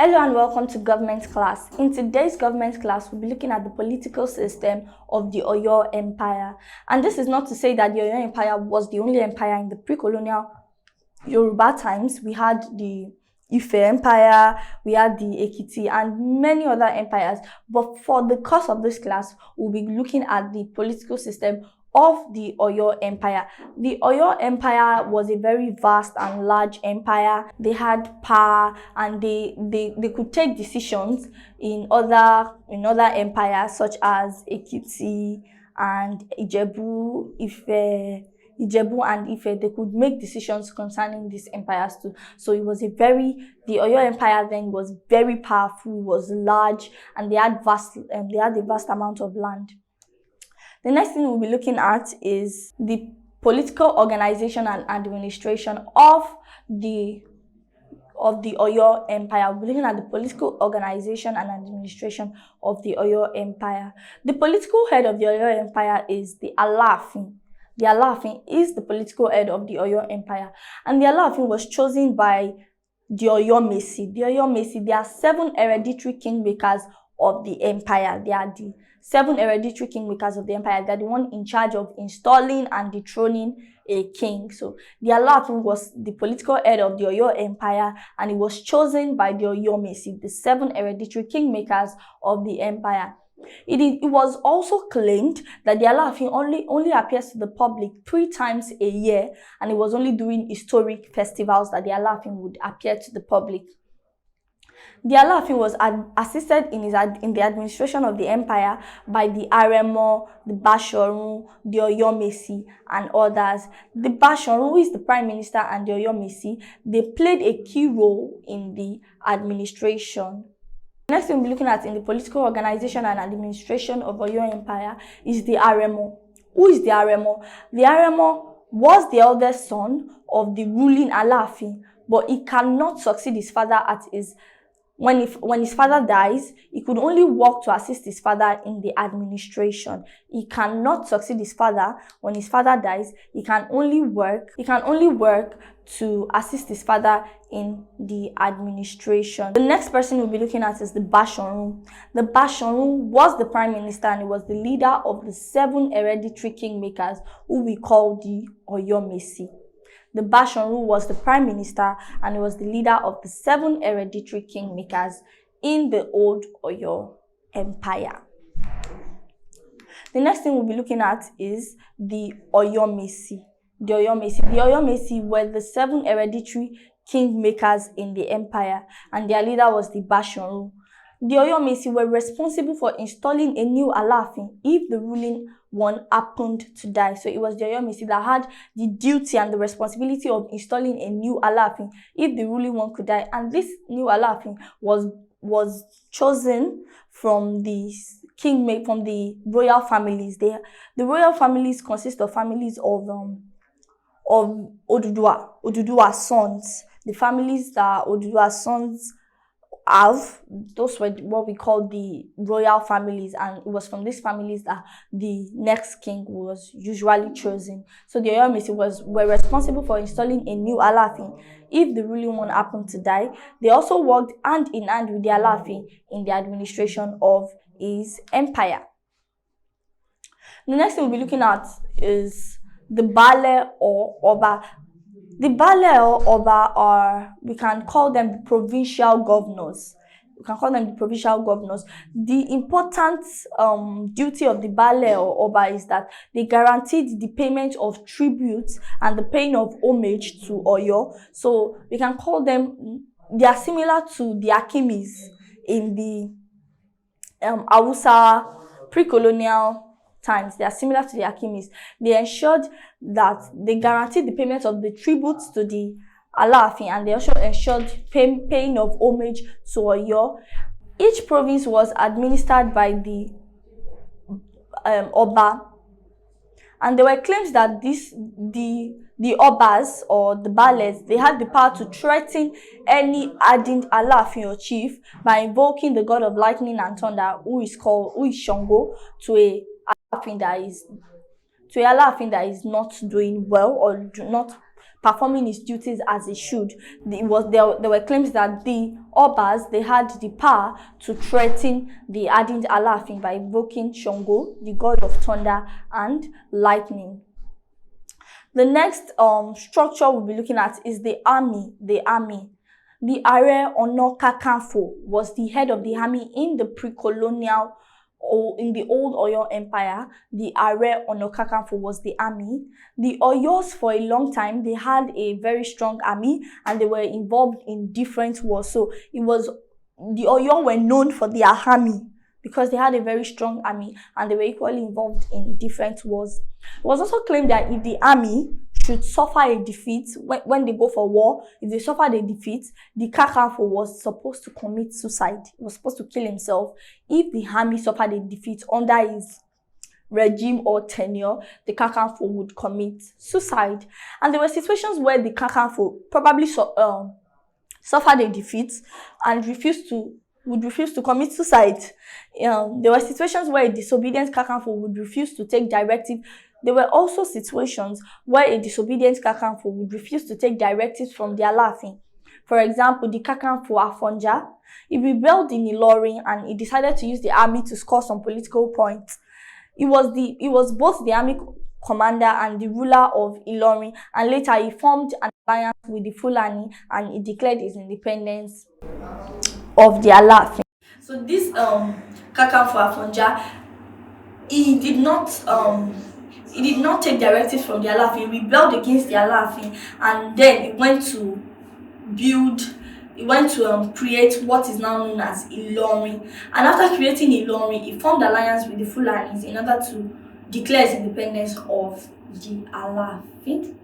Hello and welcome to government class. In today's government class, we'll be looking at the political system of the Oyo Empire. And this is not to say that the Oyo Empire was the only empire in the pre-colonial Yoruba times. We had the Ife Empire, we had the Ekiti, and many other empires. But for the course of this class, we'll be looking at the political system of the Oyo Empire. The Oyo Empire was a very vast and large empire. They had power and they could take decisions in other empires such as Ekiti and Ijebu and Ife. They could make decisions concerning these empires too. So it was the Oyo Empire then was very powerful, was large, and they had a vast amount of land. The next thing we'll be looking at is the political organization and administration of the Oyo Empire. We'll be looking at the political organization and administration of the Oyo Empire. The political head of the Oyo Empire is the Alaafin. The Alaafin is the political head of the Oyo Empire, and the Alaafin was chosen by the oyomesi. The oyomesi, there are 7 hereditary kingmakers of the empire. They are the 7 hereditary kingmakers of the empire. They're the one in charge of installing and dethroning a king. So the Alaafin was the political head of the Oyo Empire, and it was chosen by the oyomesi, the 7 hereditary kingmakers of the empire. It was also claimed that the Alaafin only appears to the public 3 times a year, and it was only during historic festivals that the Alaafin would appear to the public. The Alaafin was assisted in the administration of the empire by the Aremo, the Bashorun, the oyomesi, and others. The Bashorun, who is the prime minister, and the oyomesi, they played a key role in the administration. Next thing we'll be looking at in the political organization and administration of Oyo Empire is the Aremo. Who is the Aremo? The Aremo was the eldest son of the ruling Alaafin, but he cannot succeed his father when his father dies. He could only work to assist his father in the administration. He cannot succeed his father when his father dies. He can only work to assist his father in the administration. The next person we'll be looking at is the Bashorun. The Bashorun was the prime minister, and he was the leader of the 7 hereditary kingmakers who we call the oyomesi. The Bashorun was the prime minister, and he was the leader of the 7 hereditary kingmakers in the old Oyo Empire. The next thing we'll be looking at is the oyomesi. The oyomesi were the 7 hereditary kingmakers in the empire, and their leader was the Bashorun. The oyomesi were responsible for installing a new Alaafin if the ruling one happened to die. So it was the oyomesi that had the duty and the responsibility of installing a new Alaafin if the ruling one could die. And this new Alaafin was chosen from the royal families. The royal families consist of families of Oduduwa's sons. The families that Oduduwa's sons have, those were what we call the royal families, and it was from these families that the next king was usually chosen. So the oyomesi were responsible for installing a new Alaafin if the ruling one happened to die. They also worked hand in hand with the Alaafin in the administration of his empire. The next thing we'll be looking at is the Baale or Oba. The Baale or Oba are, we can call them the provincial governors. The important duty of the Baale or Oba is that they guaranteed the payment of tributes and the paying of homage to Oyo. So we can call them, they are similar to the Akimis in the Hausa pre-colonial times. They are similar to the Akimis. They ensured that they guaranteed the payment of the tributes to the Alaafin, and they also ensured paying of homage to Oyo. Each province was administered by the Oba, and there were claims that the Obas or the Baales, they had the power to threaten any hardened Alaafin or chief by invoking the god of lightning and thunder, who is Shango, to a Alaafin that is not doing well or not performing its duties as it should. There were claims that the Obas, they had the power to threaten the ardent Alaafin by invoking Shango, the god of thunder and lightning. The next structure we'll be looking at is the army. The Ààrẹ Ọ̀nà Kakanfò was the head of the army in the pre-colonial or in the old Oyo Empire. The Ààrẹ Ọ̀nà Kakanfò was the army. The Oyos, for a long time, they had a very strong army and they were involved in different wars. So the Oyo were known for their army because they had a very strong army and they were equally involved in different wars. It was also claimed that if the army should suffer a defeat, when they go for war, if they suffered a defeat, the Kakanfò was supposed to commit suicide. He was supposed to kill himself. If the army suffered a defeat under his regime or tenure, the Kakanfò would commit suicide. And there were situations where the Kakanfò probably suffered a defeat and would refuse to commit suicide. There were situations where a disobedient Kakanfò would refuse to take directive. There were also situations where a disobedient Kakanfò would refuse to take directives from the Alaafin. For example, the Kakanfò Afonja, he rebelled in Ilorin and he decided to use the army to score some political points. He was both the army commander and the ruler of Ilorin, and later he formed an alliance with the Fulani and he declared his independence of the Alaafin. So this Kakanfò Afonja, he did not take directives from the Alaafin. He rebelled against the Alaafin, and then he went to create what is now known as Ilorin. And after creating Ilorin, he formed alliance with the Fulanis in order to declare his independence of the Alaafin.